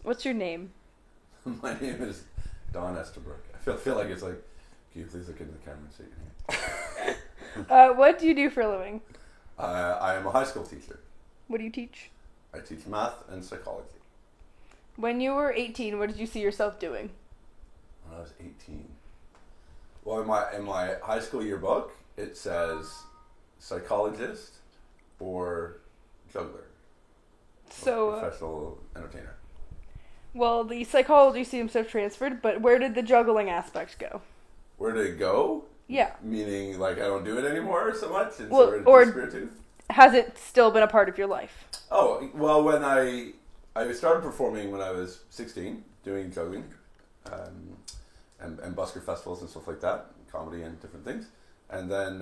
What's your name? My name is Don Estabrook. I feel like it's like, can you please look into the camera and say your name? What do you do for a living? I am a high school teacher. What do you teach? I teach math and psychology. When you were 18, what did you see yourself doing? When I was 18. Well, in my high school yearbook, it says psychologist or juggler. So, Professional entertainer. well, the psychology seems to have transferred, but where did the juggling aspect go? Where did it go? Yeah. Meaning, like, I don't do it anymore so much? And Well, so it or- disappeared too? Has it still been a part of your life? Oh, well, when I started performing when I was 16, doing juggling, and busker festivals and stuff like that, comedy and different things. And then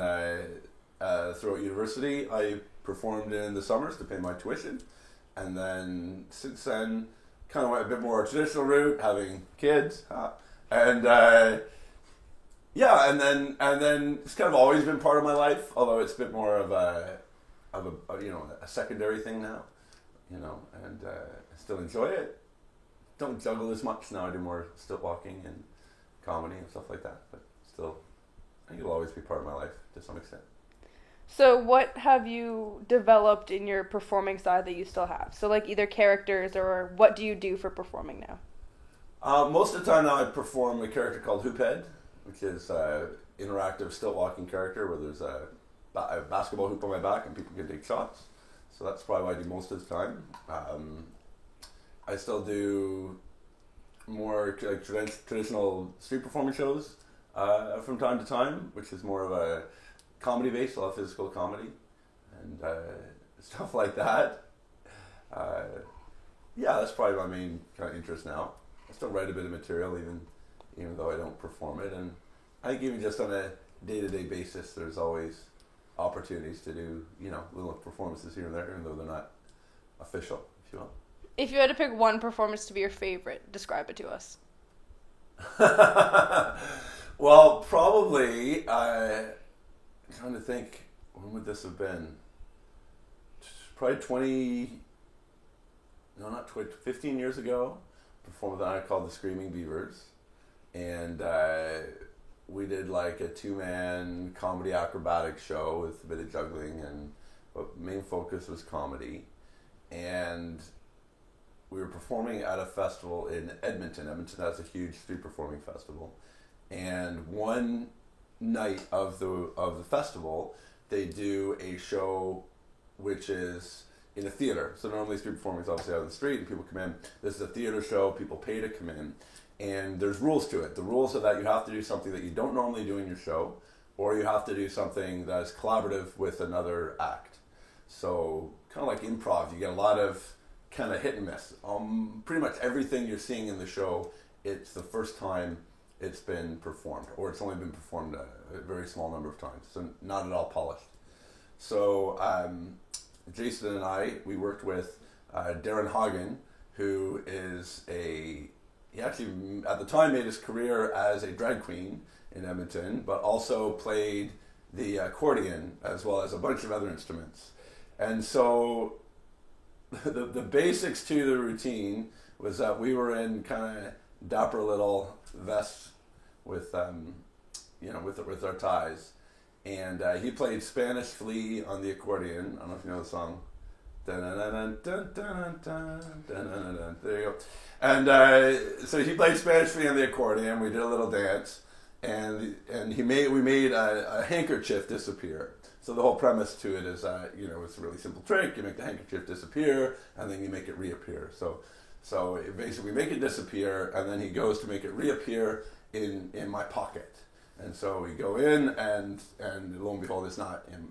throughout university, I performed in the summers to pay my tuition. And then since then, kind of went a bit more traditional route, having kids. And and then it's kind of always been part of my life, although it's a bit more of a secondary thing now, and I still enjoy it. Don't juggle as much now. I do more stilt walking and comedy and stuff like that, but still, I think it'll always be part of my life to some extent. So what have you developed in your performing side that you still have? So like either characters or what do you do for performing now? Most of the time now I perform a character called Hoophead, which is an interactive stilt walking character where there's a basketball hoop on my back and people can take shots. So that's probably what I do most of the time. I still do more like traditional street performance shows from time to time, which is more of a comedy based, a lot of physical comedy and stuff like that. That's probably my main kind of interest now. I still write a bit of material even though I don't perform it, and I think even just on a day-to-day basis there's always opportunities to do little performances here and there, even though they're not official, if you will. If you had to pick one performance to be your favorite, describe it to us. Well, probably I'm trying to think, when would this have been? Probably 15 years ago. Performed with an act called the Screaming Beavers, and we did like a 2-man comedy acrobatic show with a bit of juggling, but main focus was comedy. And we were performing at a festival in Edmonton. Edmonton has a huge street performing festival, and one night of the festival they do a show which is in a theater. So normally street performing is obviously out on the street and people come in. This is a theater show, people pay to come in, and there's rules to it. The rules are that you have to do something that you don't normally do in your show, or you have to do something that is collaborative with another act. So kind of like improv, you get a lot of kind of hit and miss. Pretty much everything you're seeing in the show, it's the first time it's been performed, or it's only been performed a very small number of times, so not at all polished. So Jason and I, we worked with Darren Hagen, who is he actually at the time made his career as a drag queen in Edmonton, but also played the accordion as well as a bunch of other instruments. And so the basics to the routine was that we were in kind of dapper little vests with with our ties, and he played Spanish Flea on the accordion. I don't know if you know the song. There you go. And so he played Spanish Flea on the accordion. We did a little dance, and we made a handkerchief disappear. So the whole premise to it is it's a really simple trick. You make the handkerchief disappear, and then you make it reappear. So basically, we make it disappear, and then he goes to make it reappear in my pocket. And so we go in, and lo and behold, it's not in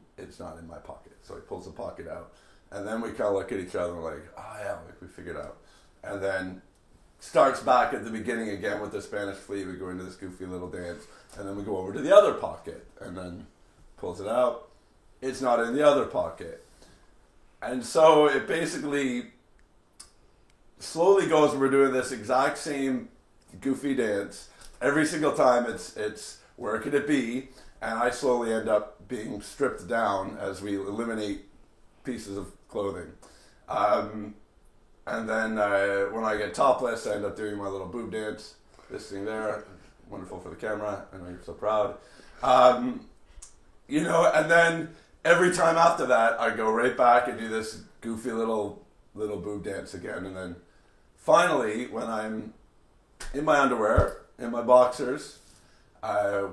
my pocket. So he pulls the pocket out, and then we kind of look at each other and we're like, oh yeah, we figured it out. And then starts back at the beginning again with the Spanish Flea. We go into this goofy little dance, and then we go over to the other pocket, and then pulls it out. It's not in the other pocket. And so it basically slowly goes, we're doing this exact same goofy dance. Every single time it's where could it be? And I slowly end up being stripped down as we eliminate pieces of clothing. And then when I get topless, I end up doing my little boob dance. This thing there, wonderful for the camera. I know you're so proud. You know, and then every time after that, I go right back and do this goofy little boob dance again. And then finally, when I'm in my underwear, in my boxers,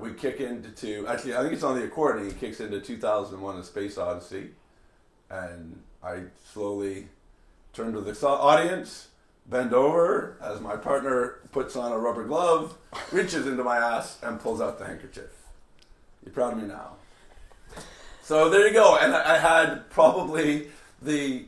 we kick into, actually, I think it's on the accordion, he kicks into 2001: A Space Odyssey. And I slowly turn to the audience, bend over as my partner puts on a rubber glove, reaches into my ass, and pulls out the handkerchief. You proud of me now? So there you go. And I had probably the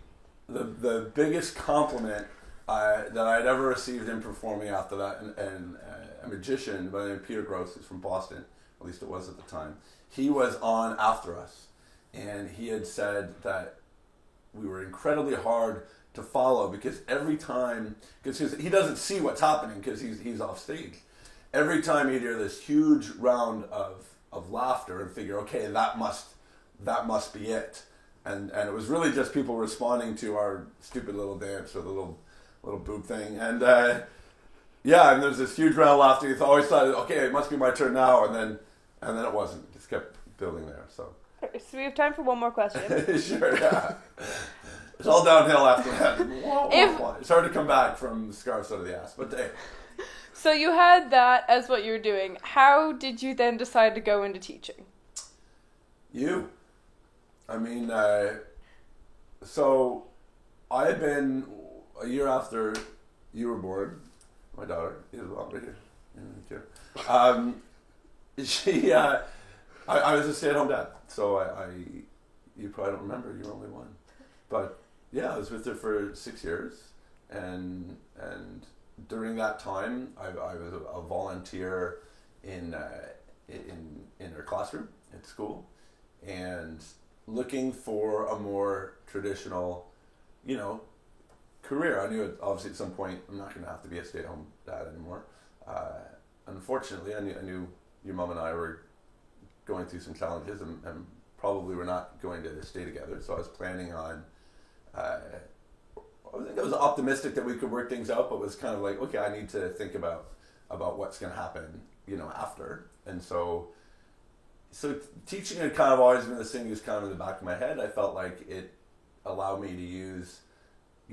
biggest compliment that I'd ever received in performing after that. And a magician by the name of Peter Gross, who's from Boston, at least it was at the time, he was on after us. And he had said that we were incredibly hard to follow because every time, because he doesn't see what's happening because he's off stage. Every time he'd hear this huge round of laughter and figure, okay, that must be it. And it was really just people responding to our stupid little dance or the little boob thing. And yeah, and there's this huge round of laughter. You always thought, okay, it must be my turn now, and then it wasn't. It just kept building there. So we have time for one more question. Sure, yeah. It's all downhill after that. It's hard to come back from scars out of the ass, but hey. So you had that as what you were doing. How did you then decide to go into teaching? I mean, so I had been a year after you were born. My daughter is right here. I was a stay-at-home dad, so you probably don't remember. You were only one, but yeah, I was with her for 6 years, and during that time, I was a volunteer in her classroom at school, and looking for a more traditional, career. I knew obviously at some point I'm not going to have to be a stay-at-home dad anymore. Unfortunately, I knew your mom and I were going through some challenges and probably were not going to stay together. So I was planning on, I think I was optimistic that we could work things out, but was kind of like, okay, I need to think about what's going to happen, after. And so teaching had kind of always been this thing that's kind of in the back of my head. I felt like it allowed me to use,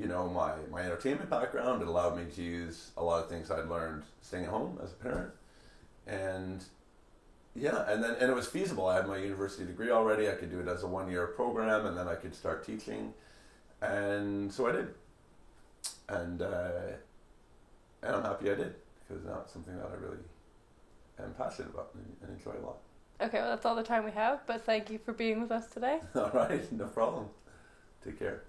my entertainment background. It allowed me to use a lot of things I'd learned staying at home as a parent. And yeah, and it was feasible. I had my university degree already. I could do it as a 1-year program, and then I could start teaching. And so I did. And I'm happy I did, because now it's something that I really am passionate about and enjoy a lot. Okay, well, that's all the time we have, but thank you for being with us today. All right, no problem. Take care.